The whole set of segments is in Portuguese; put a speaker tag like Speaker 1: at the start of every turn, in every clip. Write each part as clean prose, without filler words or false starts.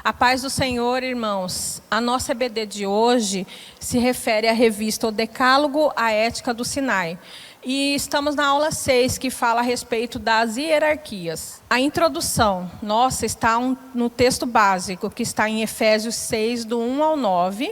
Speaker 1: A paz do Senhor, irmãos. A nossa EBD de hoje se refere à revista O Decálogo, a Ética do Sinai. E estamos na aula 6, que fala a respeito das hierarquias. A introdução nossa está no texto básico, que está em Efésios 6, do 1 ao 9,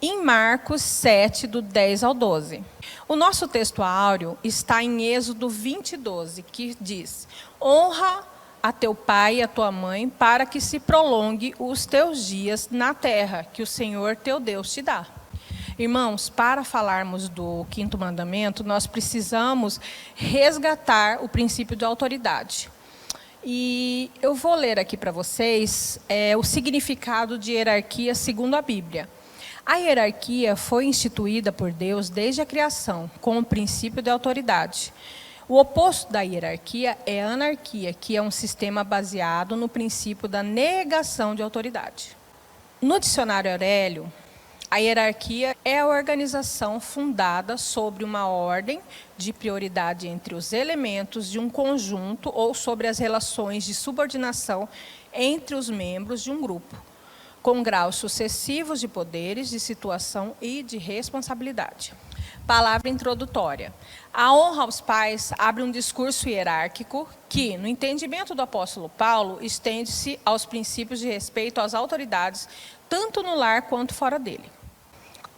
Speaker 1: e em Marcos 7, do 10 ao 12. O nosso texto áureo está em Êxodo 20, 12, que diz: honra a teu pai e a tua mãe, para que se prolongue os teus dias na terra, que o Senhor teu Deus te dá. Irmãos, para falarmos do quinto mandamento, nós precisamos resgatar o princípio de autoridade. E eu vou ler aqui para vocês o significado de hierarquia segundo a Bíblia. A hierarquia foi instituída por Deus desde a criação, com o princípio de autoridade. O oposto da hierarquia é a anarquia, que é um sistema baseado no princípio da negação de autoridade. No dicionário Aurélio, a hierarquia é a organização fundada sobre uma ordem de prioridade entre os elementos de um conjunto ou sobre as relações de subordinação entre os membros de um grupo, com graus sucessivos de poderes, de situação e de responsabilidade. Palavra introdutória. A honra aos pais abre um discurso hierárquico que, no entendimento do apóstolo Paulo, estende-se aos princípios de respeito às autoridades, tanto no lar quanto fora dele.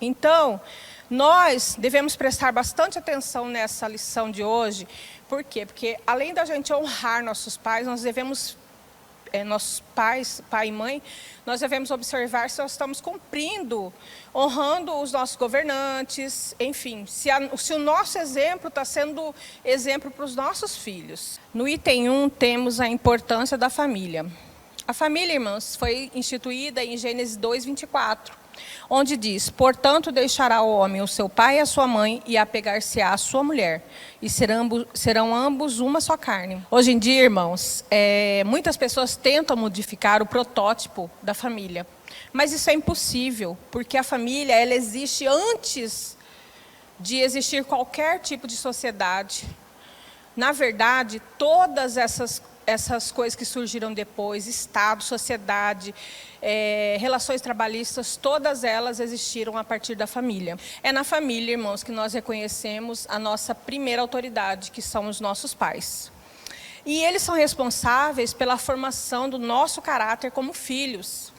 Speaker 1: Então, nós devemos prestar bastante atenção nessa lição de hoje. Por quê? Porque, além da gente honrar nossos pais, nós devemos nossos pais, pai e mãe, nós devemos observar se nós estamos cumprindo, honrando os nossos governantes, enfim, se o nosso exemplo está sendo exemplo para os nossos filhos. No item 1 temos a importância da família. A família, irmãos, foi instituída em Gênesis 2, 24, onde diz: portanto deixará o homem o seu pai e a sua mãe, e apegar-se-á à sua mulher, e serão ambos uma só carne. Hoje em dia, irmãos, muitas pessoas tentam modificar o protótipo da família, mas isso é impossível, porque a família ela existe antes de existir qualquer tipo de sociedade. Na verdade, todas essas coisas que surgiram depois, Estado, sociedade, relações trabalhistas, todas elas existiram a partir da família. É na família, irmãos, que nós reconhecemos a nossa primeira autoridade, que são os nossos pais. E eles são responsáveis pela formação do nosso caráter como filhos.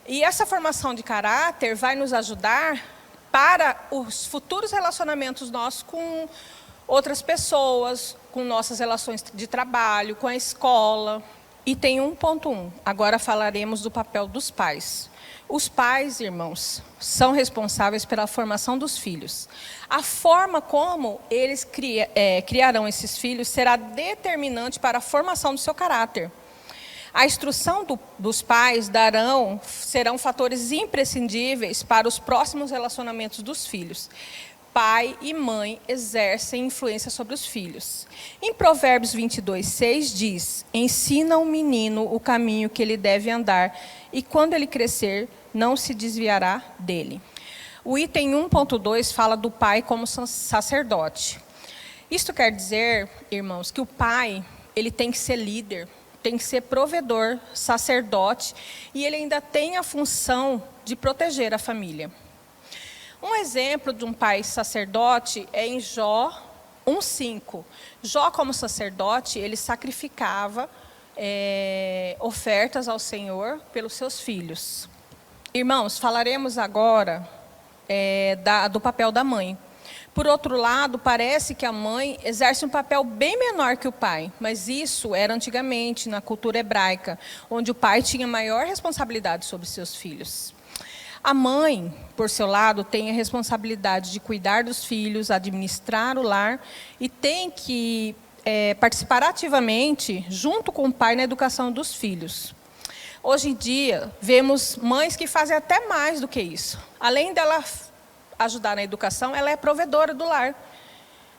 Speaker 1: E essa formação de caráter vai nos ajudar para os futuros relacionamentos nossos com outras pessoas, com nossas relações de trabalho, com a escola. Item 1.1. Agora falaremos do papel dos pais. Os pais, irmãos, são responsáveis pela formação dos filhos. A forma como eles criarão esses filhos será determinante para a formação do seu caráter. A instrução dos pais serão fatores imprescindíveis para os próximos relacionamentos dos filhos. Pai e mãe exercem influência sobre os filhos. Em Provérbios 22, 6 diz: ensina o menino o caminho que ele deve andar, e quando ele crescer, não se desviará dele. O item 1.2 fala do pai como sacerdote. Isto quer dizer, irmãos, que o pai ele tem que ser líder, tem que ser provedor, sacerdote, e ele ainda tem a função de proteger a família. Um exemplo de um pai sacerdote é em Jó 1:5. Jó, como sacerdote, ele sacrificava ofertas ao Senhor pelos seus filhos. Irmãos, falaremos agora do papel da mãe. Por outro lado, parece que a mãe exerce um papel bem menor que o pai, mas isso era antigamente, na cultura hebraica, onde o pai tinha maior responsabilidade sobre seus filhos. A mãe, por seu lado, tem a responsabilidade de cuidar dos filhos, administrar o lar e tem que participar ativamente, junto com o pai, na educação dos filhos. Hoje em dia, vemos mães que fazem até mais do que isso. Além dela ajudar na educação, ela é provedora do lar.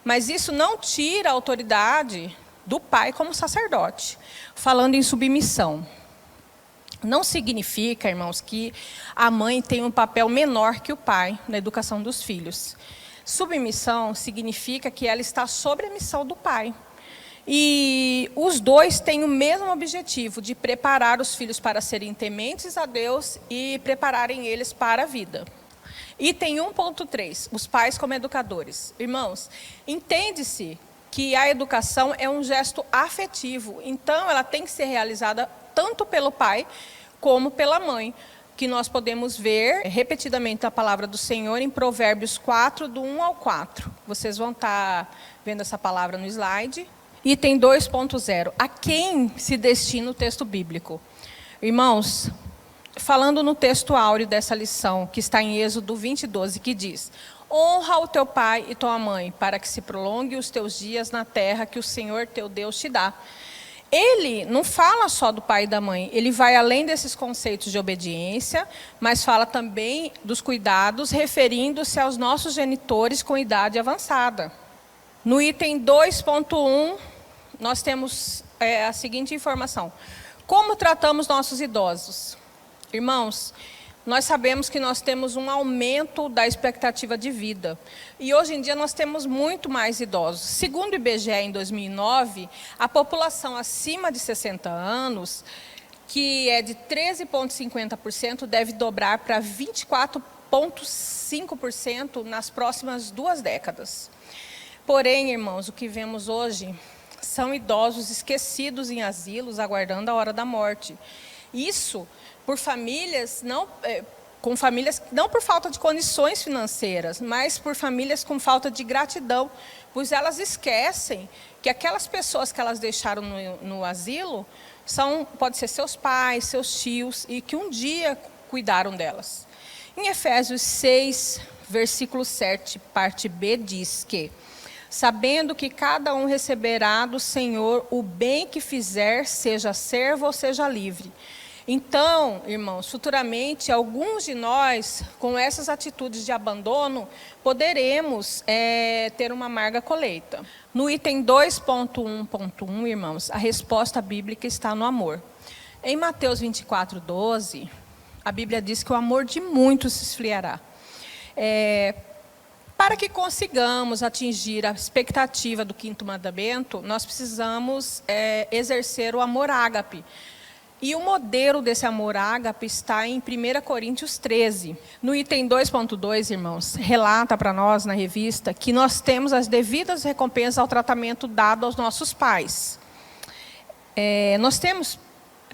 Speaker 1: Mas isso não tira a autoridade do pai como sacerdote. Falando em submissão. Não significa, irmãos, que a mãe tem um papel menor que o pai na educação dos filhos. Submissão significa que ela está sob a missão do pai. E os dois têm o mesmo objetivo, de preparar os filhos para serem tementes a Deus e prepararem eles para a vida. Item 1.3, os pais como educadores. Irmãos, entende-se que a educação é um gesto afetivo, então ela tem que ser realizada tanto pelo pai como pela mãe, que nós podemos ver repetidamente a palavra do Senhor em Provérbios 4, do 1 ao 4. Vocês vão estar vendo essa palavra no slide. Item 2.0, a quem se destina o texto bíblico? Irmãos, falando no texto áureo dessa lição, que está em Êxodo 20:12, que diz: honra o teu pai e tua mãe, para que se prolongue os teus dias na terra que o Senhor teu Deus te dá. Ele não fala só do pai e da mãe, ele vai além desses conceitos de obediência, mas fala também dos cuidados, referindo-se aos nossos genitores com idade avançada. No item 2.1, nós temos a seguinte informação: como tratamos nossos idosos? Irmãos, nós sabemos que nós temos um aumento da expectativa de vida. E hoje em dia nós temos muito mais idosos. Segundo o IBGE, em 2009, a população acima de 60 anos, que é de 13,50%, deve dobrar para 24,5% nas próximas 2 décadas. Porém, irmãos, o que vemos hoje são idosos esquecidos em asilos, aguardando a hora da morte. Isso por famílias com famílias não por falta de condições financeiras, mas por famílias com falta de gratidão, pois elas esquecem que aquelas pessoas que elas deixaram no asilo pode ser seus pais, seus tios, e que um dia cuidaram delas. Em Efésios 6, versículo 7, parte B, diz que: sabendo que cada um receberá do Senhor o bem que fizer, seja servo ou seja livre. Então, irmãos, futuramente, alguns de nós, com essas atitudes de abandono, poderemos ter uma amarga colheita. No item 2.1.1, irmãos, a resposta bíblica está no amor. Em Mateus 24:12, a Bíblia diz que o amor de muitos se esfriará. Para que consigamos atingir a expectativa do 5º mandamento, nós precisamos exercer o amor ágape. E o modelo desse amor ágape está em 1 Coríntios 13. No item 2.2, irmãos, relata para nós na revista que nós temos as devidas recompensas ao tratamento dado aos nossos pais. Nós temos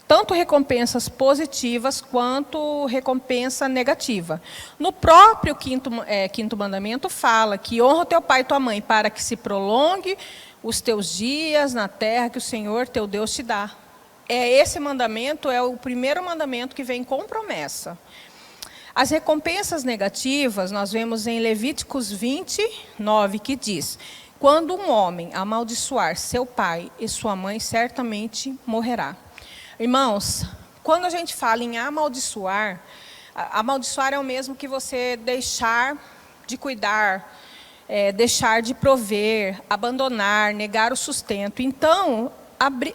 Speaker 1: tanto recompensas positivas quanto recompensa negativa. No próprio quinto mandamento fala que honra o teu pai e tua mãe para que se prolongue os teus dias na terra que o Senhor teu Deus te dá. Esse mandamento é o primeiro mandamento que vem com promessa. As recompensas negativas nós vemos em Levíticos 20:9, que diz: quando um homem amaldiçoar seu pai e sua mãe, certamente morrerá. Irmãos, quando a gente fala em amaldiçoar, amaldiçoar é o mesmo que você deixar de cuidar, deixar de prover, abandonar, negar o sustento. Então,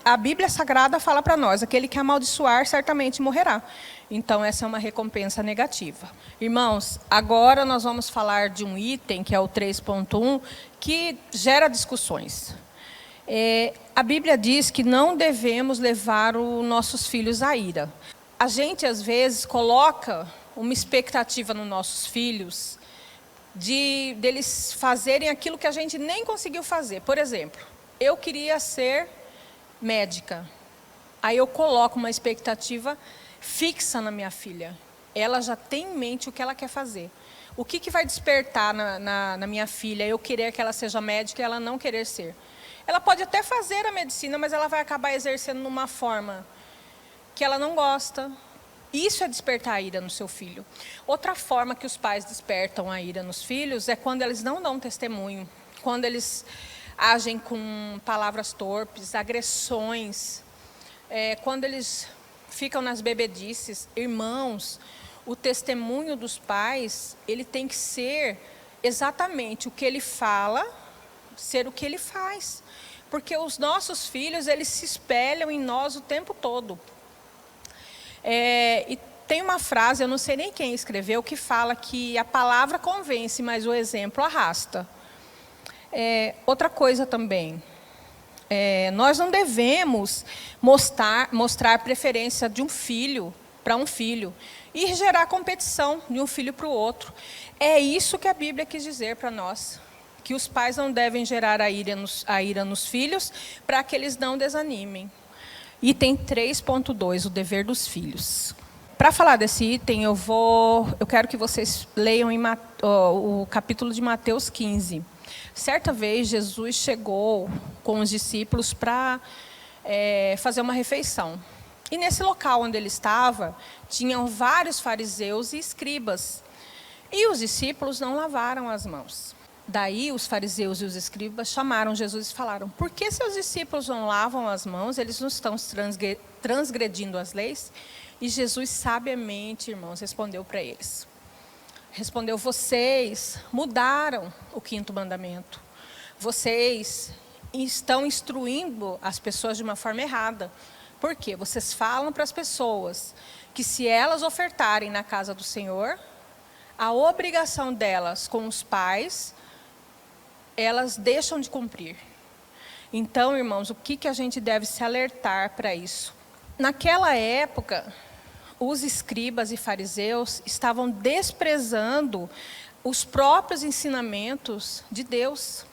Speaker 1: a Bíblia Sagrada fala para nós: aquele que amaldiçoar certamente morrerá. Então, essa é uma recompensa negativa. Irmãos, agora nós vamos falar de um item, que é o 3.1, que gera discussões. A Bíblia diz que não devemos levar os nossos filhos à ira. A gente, às vezes, coloca uma expectativa nos nossos filhos deles fazerem aquilo que a gente nem conseguiu fazer. Por exemplo, eu queria ser médica. Aí eu coloco uma expectativa fixa na minha filha. Ela já tem em mente o que ela quer fazer. O que vai despertar na minha filha eu querer que ela seja médica e ela não querer ser? Ela pode até fazer a medicina, mas ela vai acabar exercendo numa forma que ela não gosta. Isso é despertar a ira no seu filho. Outra forma que os pais despertam a ira nos filhos é quando eles não dão testemunho, quando eles agem com palavras torpes, agressões, quando eles ficam nas bebedices. Irmãos, o testemunho dos pais, ele tem que ser exatamente o que ele fala, ser o que ele faz. Porque os nossos filhos, eles se espelham em nós o tempo todo. E tem uma frase, eu não sei nem quem escreveu, que fala que a palavra convence, mas o exemplo arrasta. Outra coisa também, nós não devemos mostrar preferência de um filho para um filho e gerar competição de um filho para o outro. É isso que a Bíblia quis dizer para nós, que os pais não devem gerar a ira nos filhos para que eles não desanimem. Item 3.2, o dever dos filhos. Para falar desse item, eu quero que vocês leiam o capítulo de Mateus 15. Certa vez, Jesus chegou com os discípulos para fazer uma refeição. E nesse local onde ele estava, tinham vários fariseus e escribas. E os discípulos não lavaram as mãos. Daí os fariseus e os escribas chamaram Jesus e falaram: por que seus discípulos não lavam as mãos? Eles não estão transgredindo as leis? E Jesus sabiamente, irmãos, respondeu para eles. Respondeu: vocês mudaram o 5º mandamento. Vocês estão instruindo as pessoas de uma forma errada. Por quê? Vocês falam para as pessoas que se elas ofertarem na casa do Senhor, a obrigação delas com os pais, elas deixam de cumprir. Então, irmãos, o que a gente deve se alertar para isso? Naquela época, os escribas e fariseus estavam desprezando os próprios ensinamentos de Deus.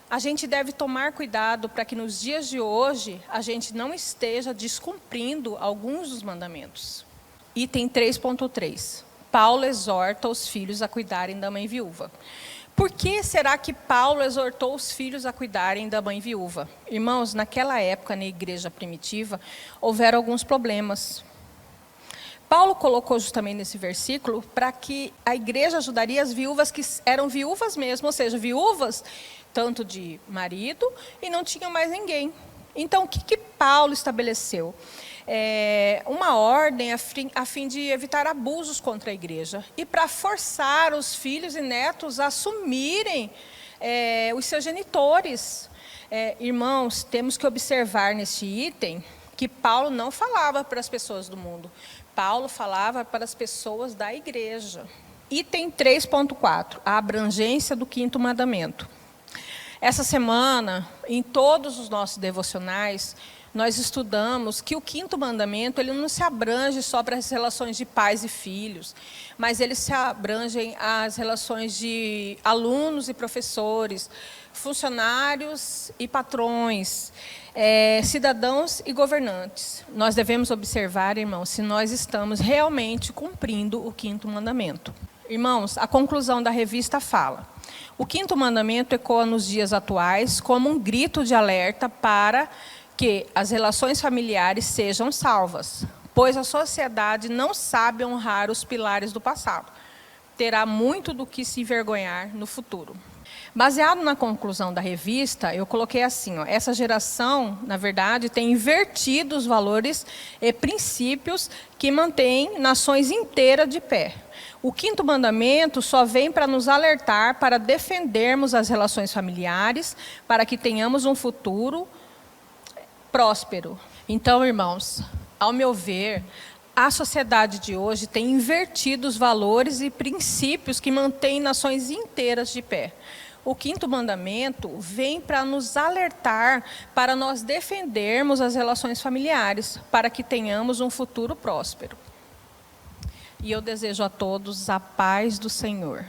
Speaker 1: A gente deve tomar cuidado para que nos dias de hoje a gente não esteja descumprindo alguns dos mandamentos. Item 3.3. Paulo exorta os filhos a cuidarem da mãe viúva. Por que será que Paulo exortou os filhos a cuidarem da mãe viúva? Irmãos, naquela época, na igreja primitiva, houveram alguns problemas. Paulo colocou justamente nesse versículo para que a igreja ajudaria as viúvas que eram viúvas mesmo, ou seja, viúvas tanto de marido e não tinham mais ninguém. Então, o que Paulo estabeleceu? Uma ordem a fim de evitar abusos contra a igreja e para forçar os filhos e netos a assumirem os seus genitores. Irmãos, temos que observar neste item que Paulo não falava para as pessoas do mundo. Paulo falava para as pessoas da igreja. Item 3.4, a abrangência do 5º mandamento. Essa semana, em todos os nossos devocionais, nós estudamos que o 5º mandamento ele não se abrange só para as relações de pais e filhos, mas ele se abrange às relações de alunos e professores, funcionários e patrões, cidadãos e governantes. Nós devemos observar, irmãos, se nós estamos realmente cumprindo o 5º mandamento. Irmãos, a conclusão da revista fala: o 5º mandamento ecoa nos dias atuais como um grito de alerta para que as relações familiares sejam salvas, pois a sociedade não sabe honrar os pilares do passado. Terá muito do que se envergonhar no futuro. Baseado na conclusão da revista, eu coloquei assim: essa geração, na verdade, tem invertido os valores e princípios que mantêm nações inteiras de pé. O 5º mandamento só vem para nos alertar, para defendermos as relações familiares, para que tenhamos um futuro próspero. Então, irmãos, ao meu ver, a sociedade de hoje tem invertido os valores e princípios que mantêm nações inteiras de pé. O 5º mandamento vem para nos alertar, para nós defendermos as relações familiares, para que tenhamos um futuro próspero. E eu desejo a todos a paz do Senhor.